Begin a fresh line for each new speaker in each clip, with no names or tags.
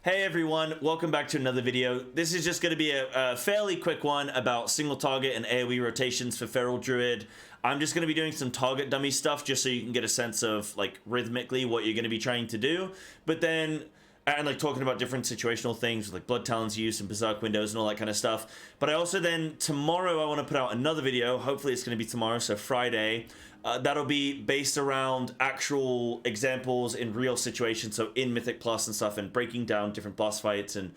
Hey everyone, welcome back to another video. This is just going to be a fairly quick one about single target and Aoe rotations for Feral Druid. I'm just going to be doing some target dummy stuff just so you can get a sense of like rhythmically what you're going to be trying to do. But then, and like talking about different situational things like Blood Talons use and Berserk windows and all that kind of stuff. But I also then, tomorrow I want to put out another video. Hopefully it's going to be tomorrow, so Friday. That'll be based around actual examples in real situations, so in Mythic Plus and stuff, and breaking down different boss fights and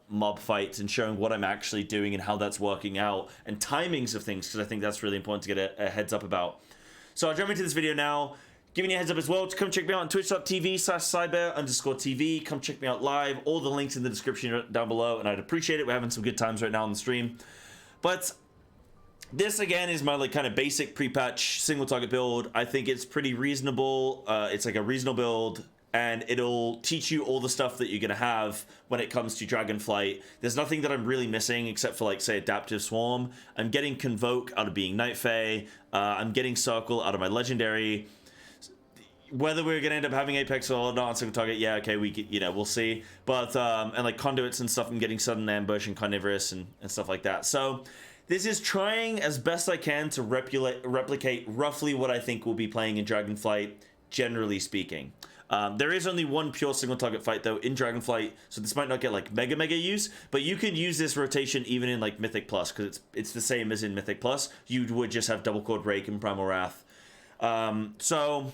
mob fights and showing what I'm actually doing and how that's working out and timings of things, because I think that's really important to get a heads up about. So I'll jump into this video now, giving you a heads up as well to come check me out on twitch.tv/Psybear_TV. Come check me out live. All the links in the description down below, and I'd appreciate it. We're having some good times right now on the stream. But this again is my like kind of basic pre-patch single target build. I think it's pretty reasonable. It's like a reasonable build, and it'll teach you all the stuff that you're gonna have when it comes to Dragonflight. There's nothing that I'm really missing except for like say Adaptive Swarm. I'm getting Convoke out of being Night Fae. I'm getting Circle out of my Legendary. Whether we're gonna end up having Apex or not on single target, yeah, okay, we'll see. But and like Conduits and stuff, I'm getting Sudden Ambush and Carnivorous and stuff like that. So this is trying as best I can to replicate roughly what I think we'll be playing in Dragonflight, generally speaking. There is only one pure single target fight though in Dragonflight, so this might not get like mega use, but you can use this rotation even in like Mythic Plus, because it's the same as in Mythic Plus. You would just have Double Chord Rake and Primal Wrath. So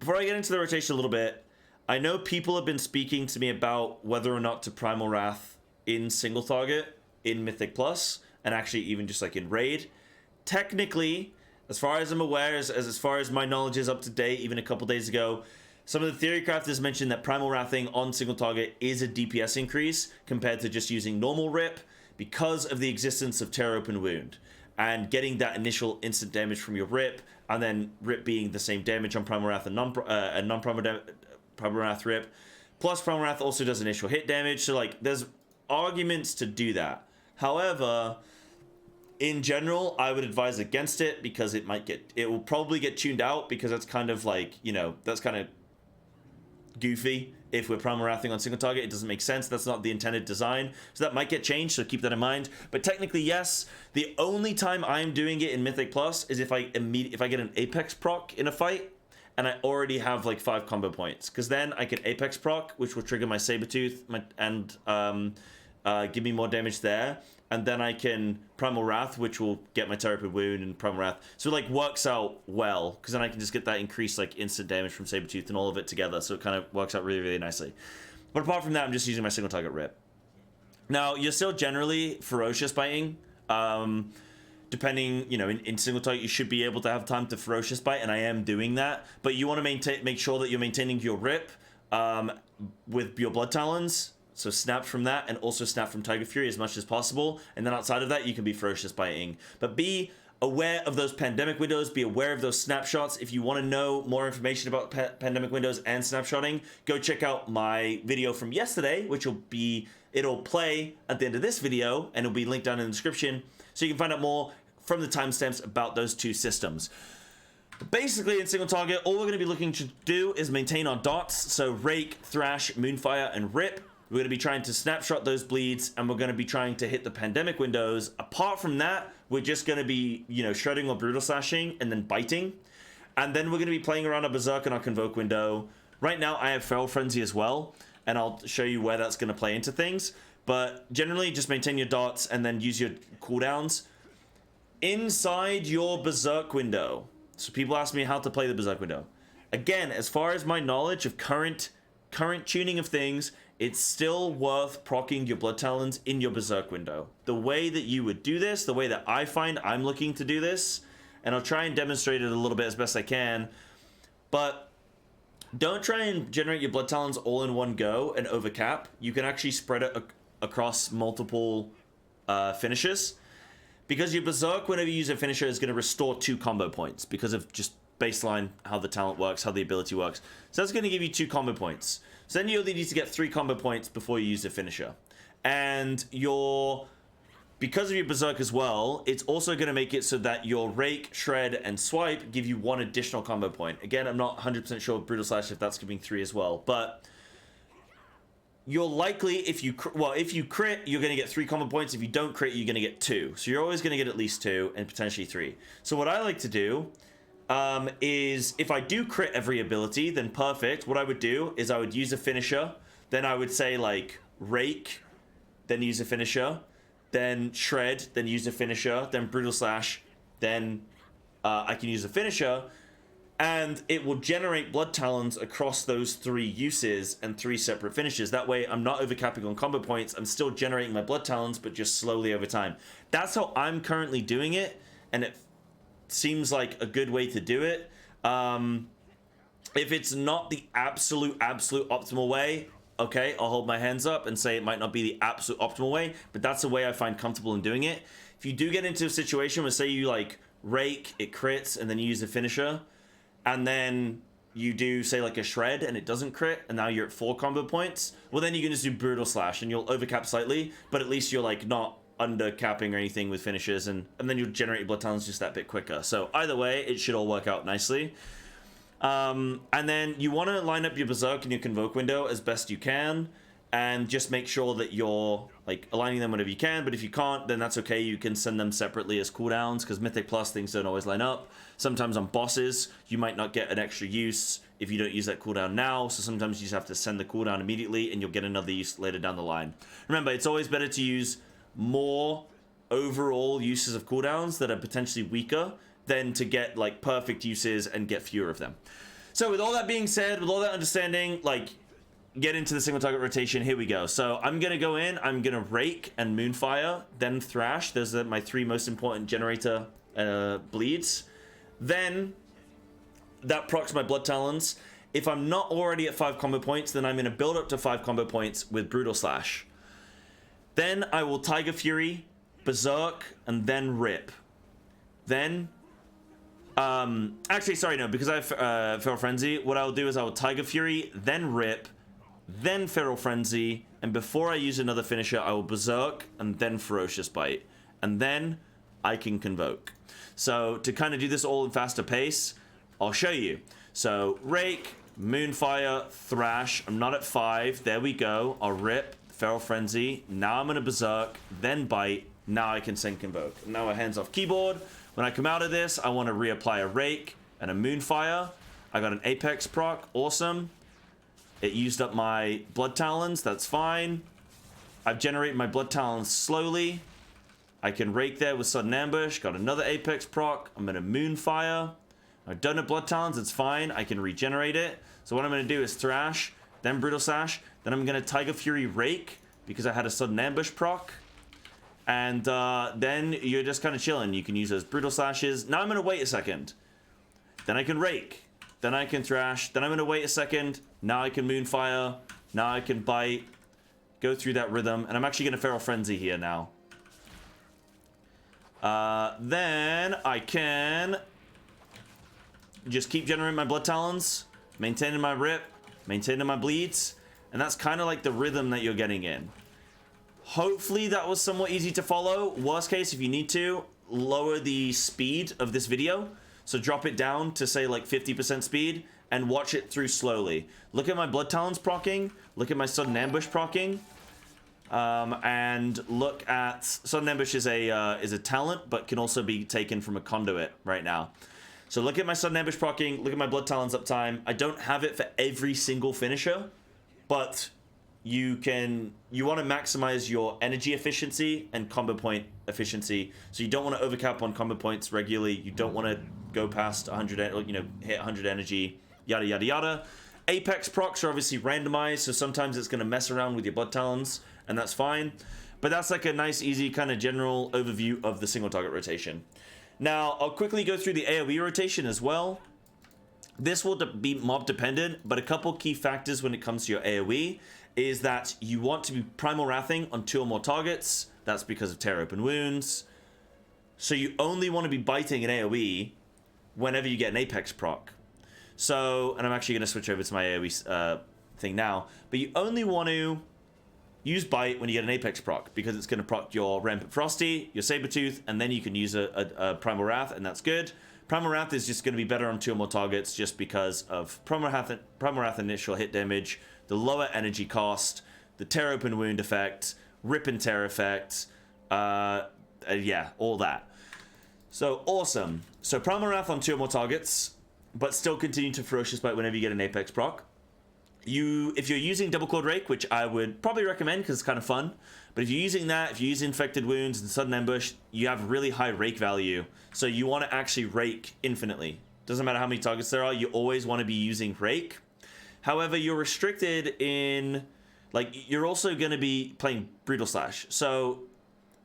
before I get into the rotation a little bit, I know people have been speaking to me about whether or not to Primal Wrath in single target in Mythic Plus, and actually even just like in Raid. Technically, as far as I'm aware, as far as my knowledge is up to date, even a couple days ago, some of the theory crafters mentioned that Primal Wrathing on single target is a DPS increase compared to just using normal Rip because of the existence of Tear Open Wound and getting that initial instant damage from your Rip, and then Rip being the same damage on Primal Wrath and non-Primal Wrath Rip. Plus Primal Wrath also does initial hit damage, so like there's arguments to do that. However, in general, I would advise against it because it will probably get tuned out, because that's kind of like, you know, that's kind of goofy. If we're Primal Wrathing on single target, it doesn't make sense. That's not the intended design. So that might get changed, so keep that in mind. But technically, yes, the only time I'm doing it in Mythic Plus is if I get an Apex proc in a fight and I already have like 5 combo points, because then I can Apex proc, which will trigger my Sabertooth and give me more damage there, and then I can Primal Wrath, which will get my Tear Open Wound and Primal Wrath. So it like works out well, because then I can just get that increased like instant damage from Sabertooth and all of it together, so it kind of works out really, really nicely. But apart from that, I'm just using my single target Rip. Now, you're still generally Ferocious Biting. Depending, you know, in single target, you should be able to have time to Ferocious Bite, and I am doing that. But you want to make sure that you're maintaining your Rip with your Blood Talons. So snap from that, and also snap from Tiger Fury as much as possible. And then outside of that, you can be Ferocious Biting. But be aware of those pandemic windows. Be aware of those snapshots. If you want to know more information about pandemic windows and snapshotting, go check out my video from yesterday, which it'll play at the end of this video, and it'll be linked down in the description, so you can find out more from the timestamps about those two systems. Basically, in single target, all we're going to be looking to do is maintain our dots. So Rake, Thrash, Moonfire, and Rip. We're going to be trying to snapshot those bleeds, and we're going to be trying to hit the pandemic windows. Apart from that, we're just going to be, you know, shredding or brutal slashing and then biting. And then we're going to be playing around our Berserk and our Convoke window. Right now, I have Feral Frenzy as well, and I'll show you where that's going to play into things. But generally, just maintain your dots and then use your cooldowns inside your Berserk window. So people ask me how to play the Berserk window. Again, as far as my knowledge of current tuning of things, it's still worth proccing your Blood Talons in your Berserk window. The way that you would do this, the way that I find I'm looking to do this, and I'll try and demonstrate it a little bit as best I can, but don't try and generate your Blood Talons all in one go and overcap. You can actually spread it across multiple finishes, because your Berserk, whenever you use a finisher, is going to restore 2 combo points because of just baseline how the talent works, how the ability works. So that's going to give you 2 combo points. So then you only need to get 3 combo points before you use the finisher. And because of your Berserk as well, it's also going to make it so that your Rake, Shred, and Swipe give you 1 additional combo point. Again, I'm not 100% sure with Brutal Slash if that's giving 3 as well, but you're likely, if you crit, you're going to get 3 combo points. If you don't crit, you're going to get 2. So you're always going to get at least 2 and potentially 3. So what I like to do is if I do crit every ability, then perfect. What I would do is I would use a finisher. Then I would say like Rake, then use a finisher, then Shred, then use a finisher, then Brutal Slash, then I can use a finisher, and it will generate Blood Talons across those 3 uses and 3 separate finishes. That way I'm not overcapping on combo points. I'm still generating my Blood Talons, but just slowly over time. That's how I'm currently doing it, and it seems like a good way to do it. If it's not the absolute optimal way, okay, I'll hold my hands up and say it might not be the absolute optimal way, but that's the way I find comfortable in doing it. If you do get into a situation where, say, you like Rake, it crits, and then you use a finisher, and then you do, say, like a Shred, and it doesn't crit, and now you're at 4 combo points, well, then you can just do Brutal Slash, and you'll overcap slightly, but at least you're, like, not undercapping or anything with finishes, and then you'll generate your Blood Talons just that bit quicker. So either way, it should all work out nicely. And then you want to line up your Berserk and your Convoke window as best you can, and just make sure that you're like aligning them whenever you can. But if you can't, then that's okay. You can send them separately as cooldowns, because Mythic Plus things don't always line up. Sometimes on bosses, you might not get an extra use if you don't use that cooldown now. So sometimes you just have to send the cooldown immediately, and you'll get another use later down the line. Remember, it's always better to use more overall uses of cooldowns that are potentially weaker than to get like perfect uses and get fewer of them. So with all that being said, with all that understanding, like, get into the single target rotation. Here we go. So I'm gonna go in, I'm gonna Rake and Moonfire, then Thrash. Those are my 3 most important generator bleeds. Then that procs my Blood Talons. If I'm not already at 5 combo points, then I'm gonna build up to 5 combo points with Brutal Slash. Then I will Tiger Fury, Berserk, and then Rip. Then actually, sorry, no, because I have Feral Frenzy, what I'll do is I will Tiger Fury, then Rip, then Feral Frenzy, and before I use another finisher, I will Berserk, and then Ferocious Bite. And then I can Convoke. So to kind of do this all in faster pace, I'll show you. So Rake, Moonfire, Thrash, I'm not at 5, there we go, I'll Rip, Feral Frenzy, now I'm gonna Berserk, then Bite, now I can send Convoke. Now my hands off keyboard. When I come out of this, I want to reapply a Rake and a Moonfire. I got an Apex proc, awesome. It used up my Blood Talons, that's fine. I've generated my Blood Talons slowly. I can Rake there with Sudden Ambush, got another Apex proc. I'm gonna Moonfire. I've done a Blood Talons, it's fine. I can regenerate it. So what I'm gonna do is Thrash, then Brutal Slash, then I'm gonna Tiger Fury Rake because I had a Sudden Ambush proc. And then you're just kind of chilling. You can use those Brutal Slashes. Now I'm going to wait a second. Then I can Rake. Then I can Thrash. Then I'm going to wait a second. Now I can Moonfire. Now I can Bite. Go through that rhythm. And I'm actually going to Feral Frenzy here now. Then I can just keep generating my Blood Talons. Maintaining my Rip. Maintaining my Bleeds. And that's kind of like the rhythm that you're getting in. Hopefully that was somewhat easy to follow. Worst case, if you need to, lower the speed of this video. So drop it down to, say, like 50% speed and watch it through slowly. Look at my Blood Talons proccing. Look at my Sudden Ambush proccing. And look at... Sudden Ambush is a talent, but can also be taken from a conduit right now. So look at my Sudden Ambush proccing. Look at my Blood Talons uptime. I don't have it for every single finisher, but... you want to maximize your energy efficiency and combo point efficiency. So you don't want to overcap on combo points regularly. You don't want to go past 100, you know, hit 100 energy, yada, yada, yada. Apex procs are obviously randomized, so sometimes it's going to mess around with your Blood Talons, and that's fine. But that's like a nice, easy kind of general overview of the single target rotation. Now, I'll quickly go through the AoE rotation as well. This will be mob dependent, but a couple key factors when it comes to your AoE is that you want to be Primal Wrathing on 2 or more targets. That's because of Tear Open Wounds. So you only want to be biting an AoE whenever you get an Apex proc. So, and I'm actually going to switch over to my AoE thing now, but you only want to use Bite when you get an Apex proc, because it's going to proc your Rampant Frosty, your Sabertooth, and then you can use a Primal Wrath, and that's good. Primal Wrath is just going to be better on 2 or more targets just because of Primal Wrath initial hit damage, the lower energy cost, the tear open wound effect, rip and tear effect, yeah, all that. So awesome. So Primal Wrath on 2 or more targets, but still continue to Ferocious Bite whenever you get an Apex proc. If you're using Double Clawed Rake, which I would probably recommend because it's kind of fun, but if you're using that, if you use Infected Wounds and Sudden Ambush, you have really high rake value. So you want to actually rake infinitely. Doesn't matter how many targets there are, you always want to be using rake. However, you're restricted in, like, you're also going to be playing Brutal Slash. So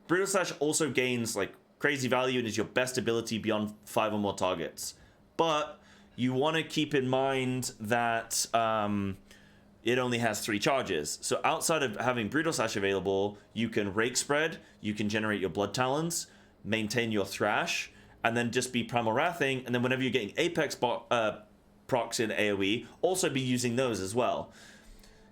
Brutal Slash also gains, like, crazy value and is your best ability beyond 5 or more targets. But you want to keep in mind that it only has 3 charges. So outside of having Brutal Slash available, you can Rake Spread, you can generate your Blood Talons, maintain your Thrash, and then just be Primal Wrathing, and then whenever you're getting Apex procs in AoE, also be using those as well.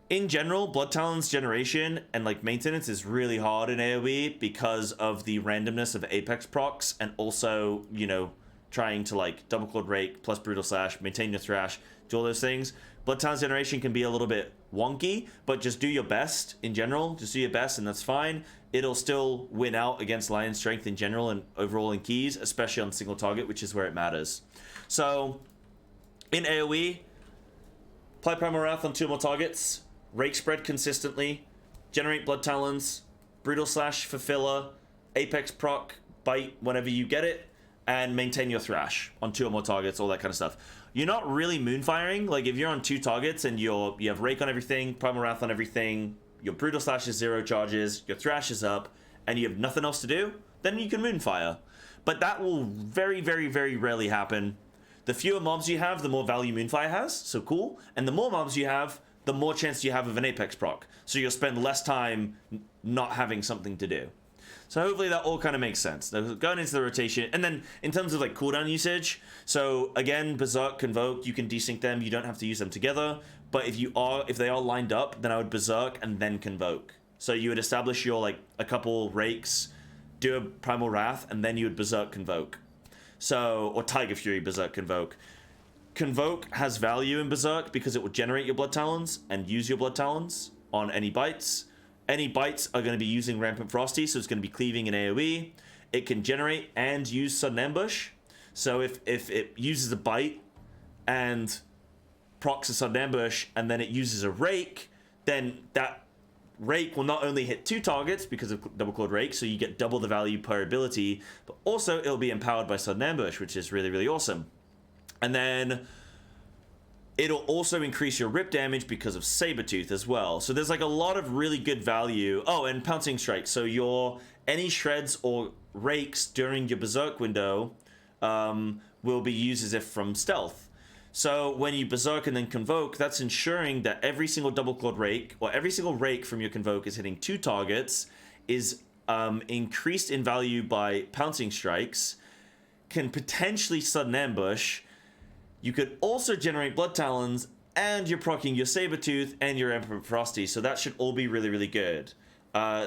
In general, Blood Talons generation and like maintenance is really hard in AoE because of the randomness of Apex procs, and also, you know, trying to like Double Clawed Rake plus Brutal Slash, maintain your Thrash, do all those things. Blood Talons generation can be a little bit wonky, but just do your best in general. Just do your best and that's fine. It'll still win out against Lion Strength in general and overall in keys, especially on single target, which is where it matters. So in AoE, play Primal Wrath on 2 more targets, Rake Spread consistently, generate Blood Talons, Brutal Slash for filler, Apex proc, bite whenever you get it, and maintain your Thrash on 2 or more targets, all that kind of stuff. You're not really moonfiring. Like if you're on 2 targets and you have Rake on everything, Primal Wrath on everything, your Brutal Slash is 0 charges, your Thrash is up, and you have nothing else to do, then you can moonfire. But that will very, very, very rarely happen. The fewer mobs you have, the more value moonfire has, so cool. And the more mobs you have, the more chance you have of an Apex proc. So you'll spend less time not having something to do. So hopefully that all kind of makes sense. Now, going into the rotation, and then in terms of like cooldown usage, so again, Berserk, Convoke, you can desync them. You don't have to use them together. But if they are lined up, then I would Berserk and then Convoke. So you would establish your like a couple rakes, do a Primal Wrath, and then you would Berserk, Convoke. So, or Tiger Fury, Berserk, Convoke. Convoke has value in Berserk because it will generate your Blood Talons and use your Blood Talons on any bites. Any bites are going to be using Rampant Frosty, so it's going to be cleaving in AoE. It can generate and use Sudden Ambush. So if it uses a bite and procs a Sudden Ambush and then it uses a Rake, then that Rake will not only hit 2 targets because of Double Clawed Rake, so you get double the value per ability, but also it'll be empowered by Sudden Ambush, which is really, really awesome. And then it'll also increase your rip damage because of Sabertooth as well. So there's like a lot of really good value. Oh, and Pouncing Strike. So your any shreds or rakes during your Berserk window will be used as if from stealth. So when you Berserk and then Convoke, that's ensuring that every single Double Clawed Rake, or every single Rake from your Convoke is hitting 2 targets, is increased in value by Pouncing Strikes, can potentially Sudden Ambush. You could also generate Blood Talons, and you're proccing your Sabertooth and your Emperor Frosty, so that should all be really, really good.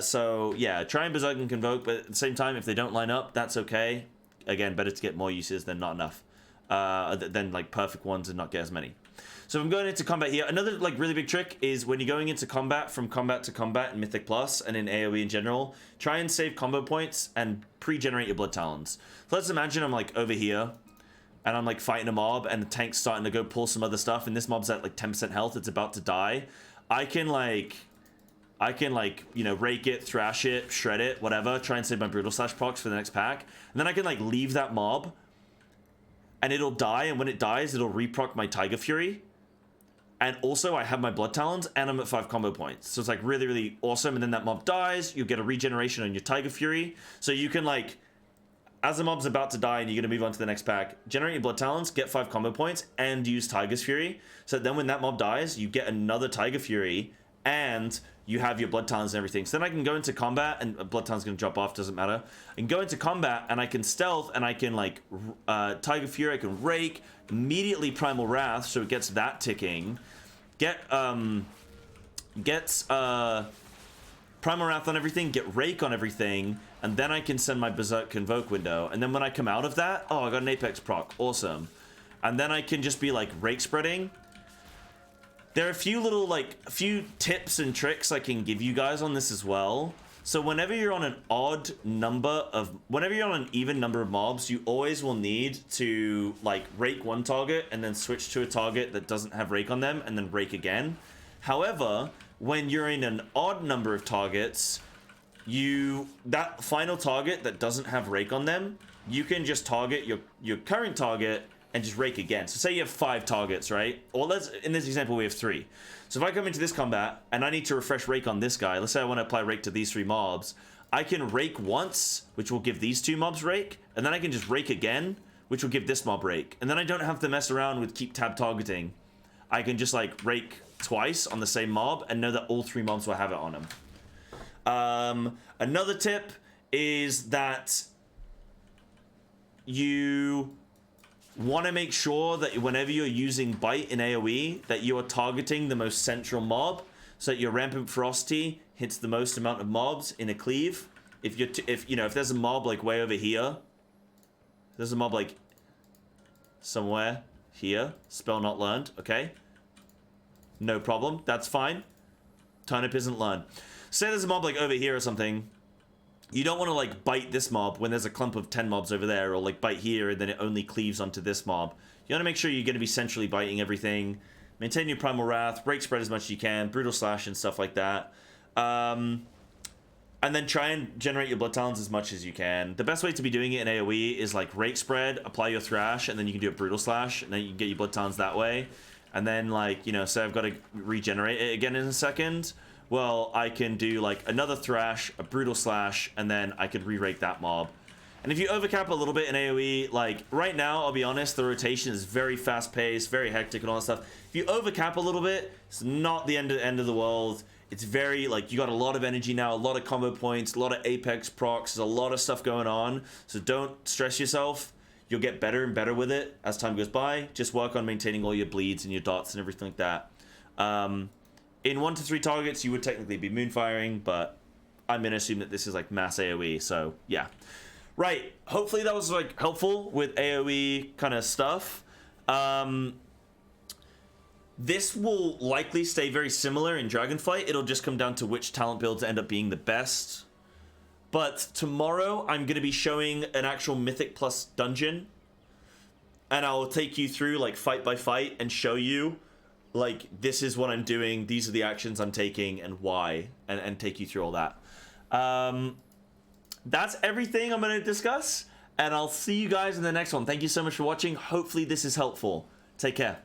So yeah, try and Berserk and Convoke, but at the same time, if they don't line up, that's okay. Again, better to get more uses than not enough. Than like perfect ones and not get as many. So if I'm going into combat here, another like really big trick is when you're going into combat, from combat to combat in Mythic Plus and in AoE in general, try and save combo points and pre-generate your Blood Talons. So let's imagine I'm like over here, and I'm like fighting a mob and the tank's starting to go pull some other stuff and this mob's at like 10% health, it's about to die. I can you know, rake it, thrash it, shred it, whatever, try and save my Brutal Slash procs for the next pack. And then I can like leave that mob and it'll die, and when it dies, it'll reproc my Tiger Fury. And also I have my Blood Talons and I'm at 5 combo points. So it's like really, really awesome. And then that mob dies, you'll get a regeneration on your Tiger Fury. So you can like, as the mob's about to die and you're going to move on to the next pack, generate your Blood Talons, get 5 combo points, and use Tiger's Fury. So then when that mob dies, you get another Tiger Fury, and you have your Blood Talons and everything. So then I can go into combat, and Blood Talons going to drop off, doesn't matter. I can go into combat, and I can stealth, and I can, like, Tiger Fury, I can Rake, immediately Primal Wrath, so it gets that ticking. Gets Primal Wrath on everything, get Rake on everything, and then I can send my Berserk Convoke window. And then when I come out of that, oh, I got an Apex proc, awesome. And then I can just be like Rake spreading. There are a few little, like, a few tips and tricks I can give you guys on this as well. So whenever you're on an whenever you're on an even number of mobs, you always will need to, like, rake one target and then switch to a target that doesn't have rake on them and then rake again. However, when you're in an odd number of targets, that final target that doesn't have rake on them, you can just target your current target and just rake again. So say you have 5 targets, right? Or in this example, we have 3. So if I come into this combat and I need to refresh rake on this guy, let's say I want to apply rake to these 3 mobs, I can rake once, which will give these 2 mobs rake, and then I can just rake again, which will give this mob rake. And then I don't have to mess around with keep tab targeting. I can just like rake twice on the same mob and know that all 3 mobs will have it on them. Another tip is that you want to make sure that whenever you're using bite in AoE, that you are targeting the most central mob, so that your rampant ferocity hits the most amount of mobs in a cleave. If there's a mob like way over here, there's a mob like somewhere here, spell not learned, okay? No problem, that's fine. Turnip isn't learned. Say there's a mob like over here or something. You don't want to like bite this mob when there's a clump of 10 mobs over there, or like bite here and then it only cleaves onto this mob. You want to make sure you're going to be centrally biting everything. Maintain your Primal Wrath, break spread as much as you can, Brutal Slash and stuff like that. And then try and generate your Blood Talents as much as you can. The best way to be doing it in AoE is like rake spread, apply your Thrash, and then you can do a Brutal Slash, and then you can get your Blood Talents that way. And then like, say I've got to regenerate it again in a second. Well, I can do like another Thrash, a Brutal Slash, and then I could re-rake that mob. And if you overcap a little bit in AoE, like right now, I'll be honest, the rotation is very fast-paced, very hectic and all that stuff. If you overcap a little bit, it's not the end of the world. It's very, like, you got a lot of energy now, a lot of combo points, a lot of Apex procs, there's a lot of stuff going on. So don't stress yourself. You'll get better and better with it as time goes by. Just work on maintaining all your bleeds and your dots and everything like that. In 1 to 3 targets, you would technically be moonfiring, but I'm going to assume that this is like mass AoE, so yeah. Right, hopefully that was like helpful with AoE kind of stuff. This will likely stay very similar in Dragonflight. It'll just come down to which talent builds end up being the best. But tomorrow, I'm going to be showing an actual Mythic Plus dungeon. And I'll take you through like fight by fight and show you like, this is what I'm doing, these are the actions I'm taking, and why, and take you through all that. That's everything I'm going to discuss, and I'll see you guys in the next one. Thank you so much for watching. Hopefully this is helpful. Take care.